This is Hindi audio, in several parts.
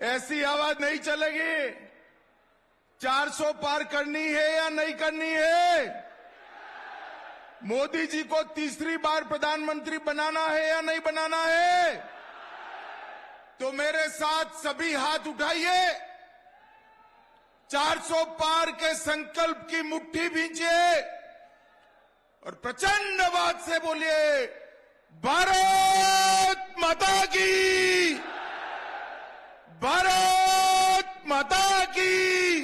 ऐसी आवाज नहीं चलेगी। 400 पार करनी है या नहीं करनी है? मोदी जी को तीसरी बार प्रधानमंत्री बनाना है या नहीं बनाना है? तो मेरे साथ सभी हाथ उठाइए, 400 पार के संकल्प की मुट्ठी भींचिए और प्रचंड आवाज से बोलिए, भारत माता की, भारत माता की।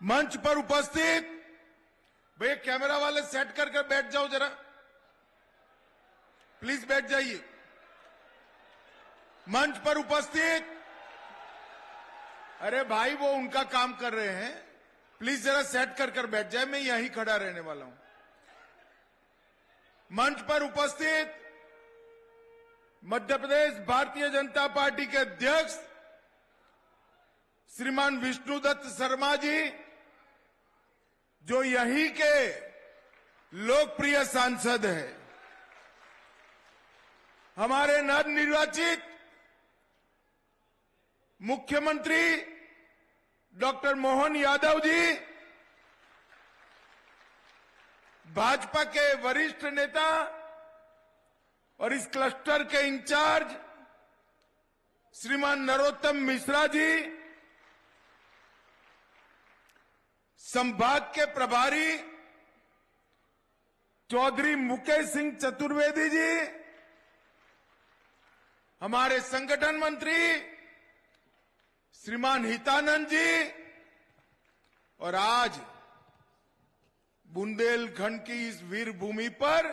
मंच पर उपस्थित भैया, कैमरा वाले सेट कर बैठ जाओ जरा, प्लीज बैठ जाइए। मंच पर उपस्थित, अरे भाई वो उनका काम कर रहे हैं, प्लीज जरा सेट कर बैठ जाए, मैं यहीं खड़ा रहने वाला हूं। मंच पर उपस्थित मध्य प्रदेश भारतीय जनता पार्टी के अध्यक्ष श्रीमान विष्णुदत्त शर्मा जी, जो यहीं के लोकप्रिय सांसद हैं। हमारे नवनिर्वाचित मुख्यमंत्री डॉक्टर मोहन यादव जी, भाजपा के वरिष्ठ नेता और इस क्लस्टर के इंचार्ज श्रीमान नरोत्तम मिश्रा जी, संभाग के प्रभारी चौधरी मुकेश सिंह चतुर्वेदी जी, हमारे संगठन मंत्री श्रीमान हितानंद जी, और आज बुंदेलखंड की इस वीर भूमि पर,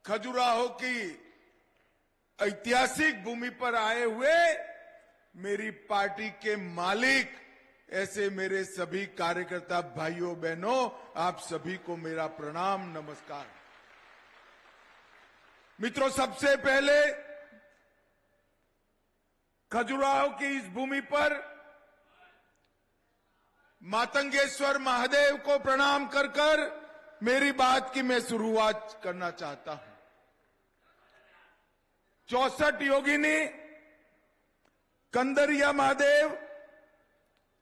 खजुराहो की ऐतिहासिक भूमि पर आए हुए मेरी पार्टी के मालिक, ऐसे मेरे सभी कार्यकर्ता भाइयों बहनों, आप सभी को मेरा प्रणाम, नमस्कार। मित्रों, सबसे पहले खजुराहो की इस भूमि पर मातंगेश्वर महादेव को प्रणाम कर मेरी बात की मैं शुरुआत करना चाहता हूं। 64 योगिनी, कंदरिया महादेव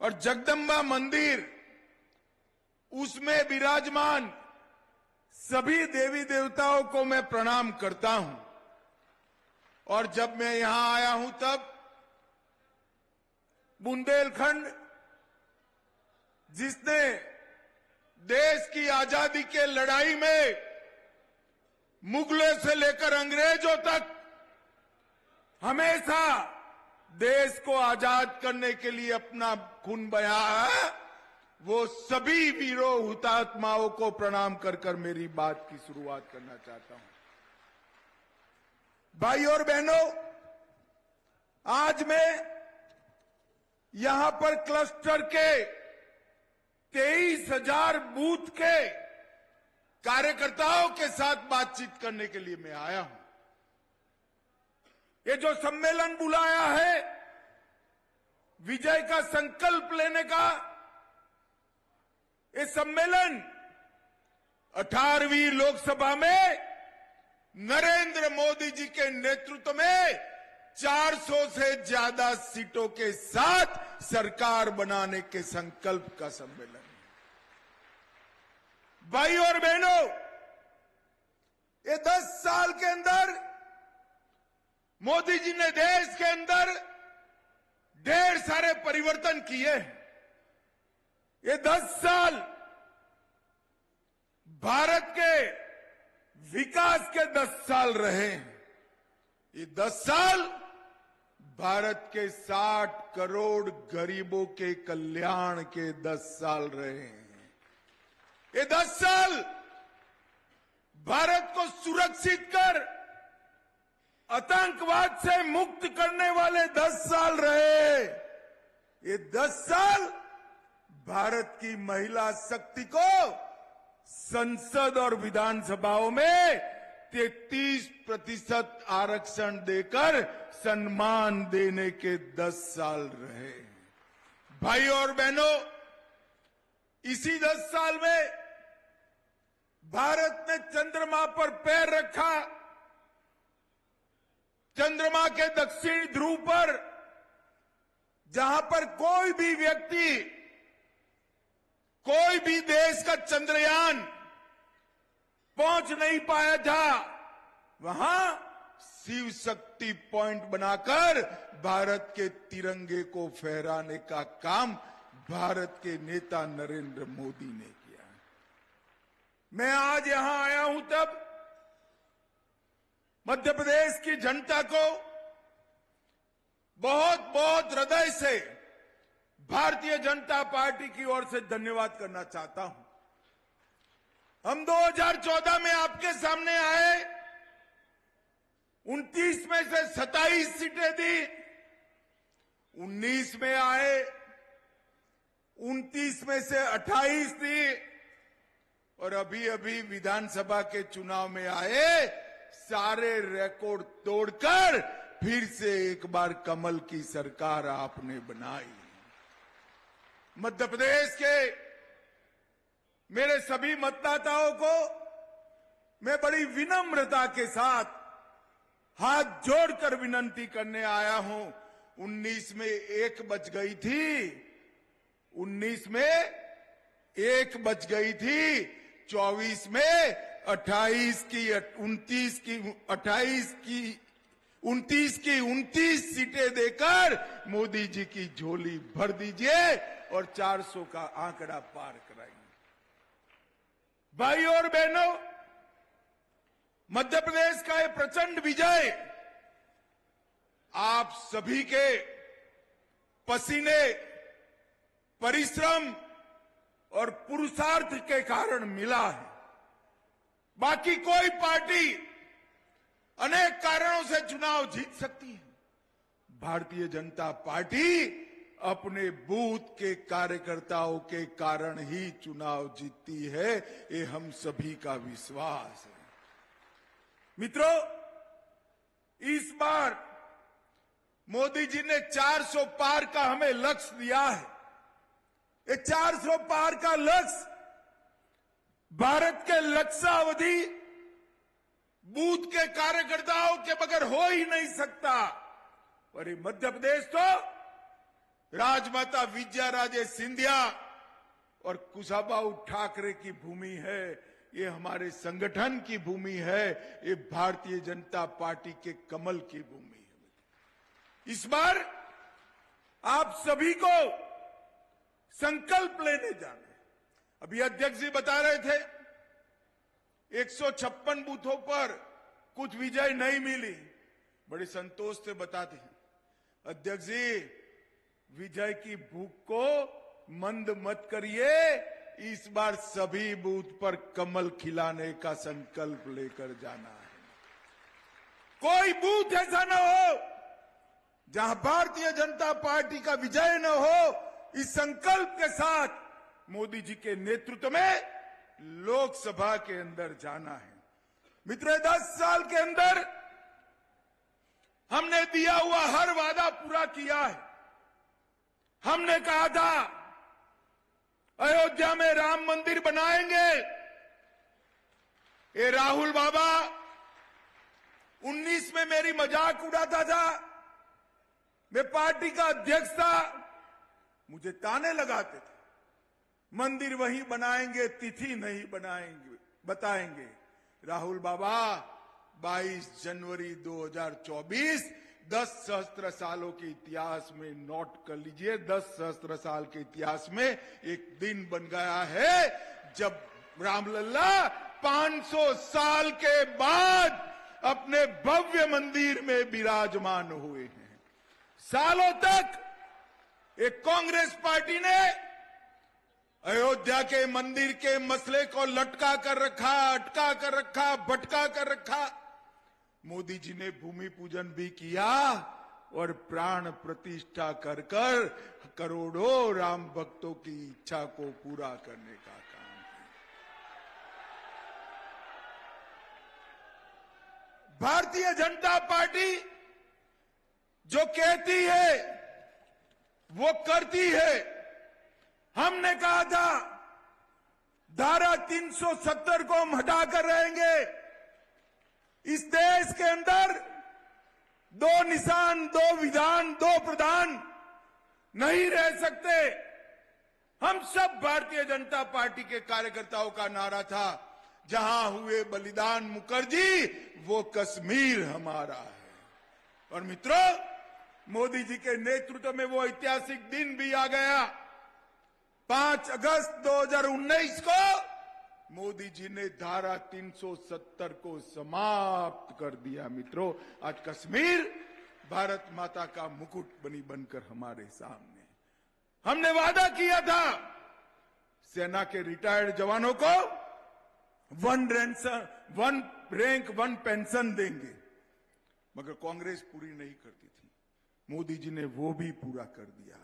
और जगदम्बा मंदिर, उसमें विराजमान सभी देवी देवताओं को मैं प्रणाम करता हूं। और जब मैं यहां आया हूं तब बुंदेलखंड, जिसने देश की आजादी के लड़ाई में मुगलों से लेकर अंग्रेजों तक हमेशा देश को आजाद करने के लिए अपना खून बहाया है, वो सभी वीरों हुतात्माओं को प्रणाम कर मेरी बात की शुरुआत करना चाहता हूं। भाई और बहनों, आज मैं यहां पर क्लस्टर के 23,000 बूथ के कार्यकर्ताओं के साथ बातचीत करने के लिए मैं आया हूं। ये जो सम्मेलन बुलाया है विजय का संकल्प लेने का, ये सम्मेलन 18वीं लोकसभा में नरेंद्र मोदी जी के नेतृत्व में 400 से ज्यादा सीटों के साथ सरकार बनाने के संकल्प का सम्मेलन है। भाई और बहनों, ये 10 साल के अंदर मोदी जी ने देश के अंदर ढेर सारे परिवर्तन किए हैं। ये 10 साल भारत के विकास के 10 साल रहे हैं। ये 10 साल भारत के 60 करोड़ गरीबों के कल्याण के 10 साल रहे हैं। ये 10 साल भारत को सुरक्षित कर आतंकवाद से मुक्त करने वाले 10 साल रहे। ये 10 साल भारत की महिला शक्ति को संसद और विधानसभाओं में 33% आरक्षण देकर सम्मान देने के 10 साल रहे। भाई और बहनों, इसी 10 साल में भारत ने चंद्रमा पर पैर रखा, चंद्रमा के दक्षिण ध्रुव पर जहां पर कोई भी व्यक्ति, कोई भी देश का चंद्रयान पहुंच नहीं पाया था, वहां शिव शक्ति पॉइंट बनाकर भारत के तिरंगे को फहराने का काम भारत के नेता नरेंद्र मोदी ने किया। मैं आज यहां आया हूं तब मध्य प्रदेश की जनता को बहुत बहुत हृदय से भारतीय जनता पार्टी की ओर से धन्यवाद करना चाहता हूं। हम 2014 में आपके सामने आए, 29 में से 27 सीटें दी, 19 में आए, 29 में से 28 दी, और अभी अभी विधानसभा के चुनाव में आए, सारे रिकॉर्ड तोड़कर फिर से एक बार कमल की सरकार आपने बनाई। मध्य प्रदेश के मेरे सभी मतदाताओं को मैं बड़ी विनम्रता के साथ हाथ जोड़कर विनंती करने आया हूं। 19 में 1 बच गई थी, 19 में 1 बच गई थी, 24 में 28 की 29 की 28 की 29 की 29 सीटें देकर मोदी जी की झोली भर दीजिए और 400 का आंकड़ा पार कराइए। भाई और बहनों, मध्य प्रदेश का ये प्रचंड विजय आप सभी के पसीने, परिश्रम और पुरुषार्थ के कारण मिला है। बाकी कोई पार्टी अनेक कारणों से चुनाव जीत सकती है, भारतीय जनता पार्टी अपने बूथ के कार्यकर्ताओं के कारण ही चुनाव जीतती है, ये हम सभी का विश्वास है। मित्रों, इस बार मोदी जी ने 400 पार का हमें लक्ष्य दिया है। ये 400 पार का लक्ष्य भारत के लक्ष्यावधि बूथ के कार्यकर्ताओं के बगैर हो ही नहीं सकता। और ये मध्य प्रदेश तो राजमाता विजयाराजे सिंधिया और कुशाभाऊ ठाकरे की भूमि है, ये हमारे संगठन की भूमि है, ये भारतीय जनता पार्टी के कमल की भूमि है। इस बार आप सभी को संकल्प लेने जाना है। अभी अध्यक्ष जी बता रहे थे 156 बूथों पर कुछ विजय नहीं मिली, बड़े संतोष से बताते हैं अध्यक्ष जी, विजय की भूख को मंद मत करिए, इस बार सभी बूथ पर कमल खिलाने का संकल्प लेकर जाना है। कोई बूथ ऐसा न हो जहां भारतीय जनता पार्टी का विजय न हो। इस संकल्प के साथ मोदी जी के नेतृत्व में लोकसभा के अंदर जाना है। मित्रों, 10 साल के अंदर हमने दिया हुआ हर वादा पूरा किया है। हमने कहा था अयोध्या में राम मंदिर बनाएंगे। ये राहुल बाबा 19 में मेरी मजाक उड़ाता था, मैं पार्टी का अध्यक्ष था, मुझे ताने लगाते थे, मंदिर वहीं बनाएंगे, तिथि नहीं बनाएंगे बताएंगे। राहुल बाबा 22 जनवरी 2024 10 सहस्त्र सालों के इतिहास में नोट कर लीजिए, 10 सहस्त्र साल के इतिहास में एक दिन बन गया है जब रामलल्ला 500 साल के बाद अपने भव्य मंदिर में विराजमान हुए हैं। सालों तक एक कांग्रेस पार्टी ने अयोध्या के मंदिर के मसले को लटका कर रखा, अटका कर रखा, भटका कर रखा। मोदी जी ने भूमि पूजन भी किया और प्राण प्रतिष्ठा कर कर करोड़ों राम भक्तों की इच्छा को पूरा करने का काम किया। भारतीय जनता पार्टी जो कहती है वो करती है। हमने कहा था धारा 370 को हम हटाकर रहेंगे। इस देश के अंदर दो निशान, दो विधान, दो प्रधान नहीं रह सकते। हम सब भारतीय जनता पार्टी के कार्यकर्ताओं का नारा था, जहां हुए बलिदान मुखर्जी, वो कश्मीर हमारा है। और मित्रों, मोदी जी के नेतृत्व में वो ऐतिहासिक दिन भी आ गया। 5 अगस्त 2019 को मोदी जी ने धारा 370 को समाप्त कर दिया। मित्रों, आज कश्मीर भारत माता का मुकुट बनकर हमारे सामने। हमने वादा किया था सेना के रिटायर्ड जवानों को 1 रैंक 1 पेंशन देंगे, मगर कांग्रेस पूरी नहीं करती थी। मोदी जी ने वो भी पूरा कर दिया।